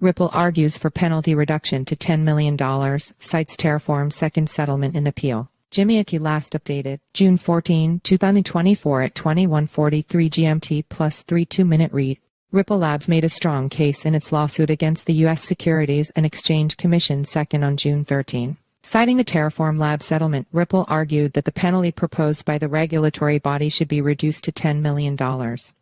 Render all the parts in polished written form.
Ripple argues for penalty reduction to $10 million, cites Terraform second settlement in appeal. Jimiaki last updated, June 14, 2024 at 21:43 GMT plus 3 2-minute read. Ripple Labs made a strong case in its lawsuit against the U.S. Securities and Exchange Commission second on June 13. Citing the Terraform Labs settlement, Ripple argued that the penalty proposed by the regulatory body should be reduced to $10 million.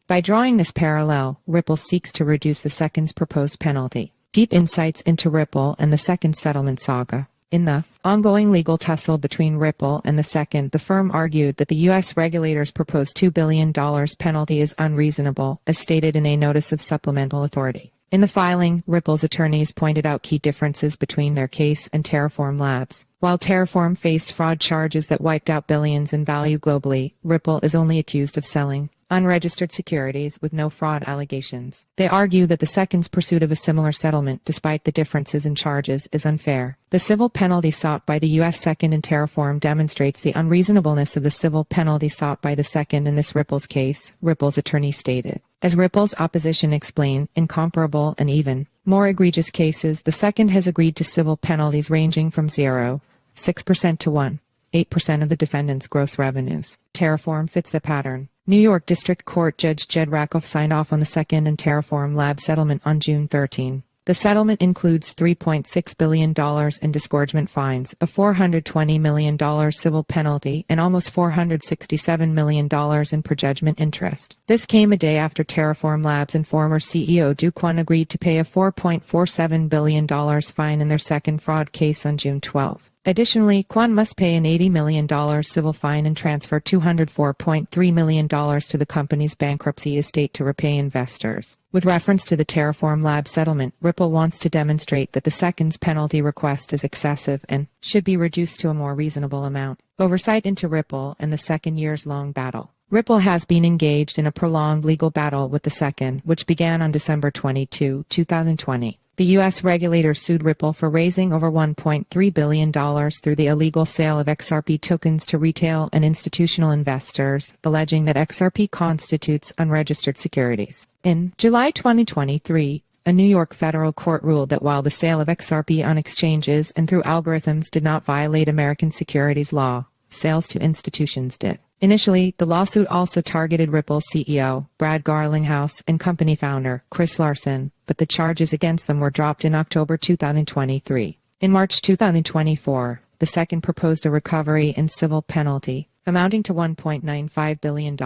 By drawing this parallel, Ripple seeks to reduce the second's proposed penalty. Deep insights into Ripple and the second settlement saga. In the ongoing legal tussle between Ripple and the second, the firm argued that the U.S. regulator's proposed $2 billion penalty is unreasonable, as stated in a notice of supplemental authority. In the filing, Ripple's attorneys pointed out key differences between their case and Terraform Labs. While Terraform faced fraud charges that wiped out billions in value globally, Ripple is only accused of selling unregistered securities with no fraud allegations. They argue that the second's pursuit of a similar settlement, despite the differences in charges, is unfair. The civil penalty sought by the U.S. second in Terraform demonstrates the unreasonableness of the civil penalty sought by the second in this Ripple's case, Ripple's attorney stated. As Ripple's opposition explained, in comparable and even more egregious cases, the second has agreed to civil penalties ranging from 0.6% to 1.8% of the defendant's gross revenues. Terraform fits the pattern. New York District Court Judge Jed Rakoff signed off on the second and Terraform Labs settlement on June 13. The settlement includes $3.6 billion in disgorgement fines, a $420 million civil penalty, and almost $467 million in prejudgment interest. This came a day after Terraform Labs and former CEO Do Kwon agreed to pay a $4.47 billion fine in their second fraud case on June 12. Additionally, Kwon must pay an $80 million civil fine and transfer $204.3 million to the company's bankruptcy estate to repay investors. With reference to the Terraform Labs settlement, Ripple wants to demonstrate that the second's penalty request is excessive and should be reduced to a more reasonable amount. Oversight into Ripple and the second years-long battle. Ripple has been engaged in a prolonged legal battle with the second, which began on December 22, 2020. The U.S. regulator sued Ripple for raising over $1.3 billion through the illegal sale of XRP tokens to retail and institutional investors, alleging that XRP constitutes unregistered securities. In July 2023, a New York federal court ruled that while the sale of XRP on exchanges and through algorithms did not violate American securities law, sales to institutions did. Initially, the lawsuit also targeted Ripple's CEO, Brad Garlinghouse, and company founder, Chris Larsen, but the charges against them were dropped in October 2023. In March 2024, the second proposed a recovery and civil penalty, amounting to $1.95 billion.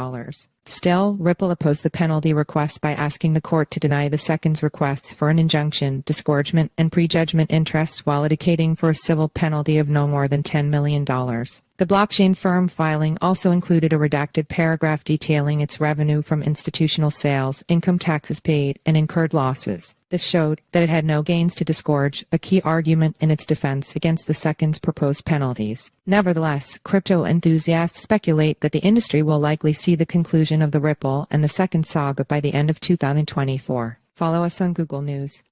Still, Ripple opposed the penalty request by asking the court to deny the second's requests for an injunction, disgorgement, and prejudgment interest while advocating for a civil penalty of no more than $10 million. The blockchain firm filing also included a redacted paragraph detailing its revenue from institutional sales, income taxes paid, and incurred losses. This showed that it had no gains to disgorge, a key argument in its defense against the second's proposed penalties. Nevertheless, crypto enthusiasts speculate that the industry will likely see the conclusion of the Ripple and the second saga by the end of 2024. Follow us on Google News.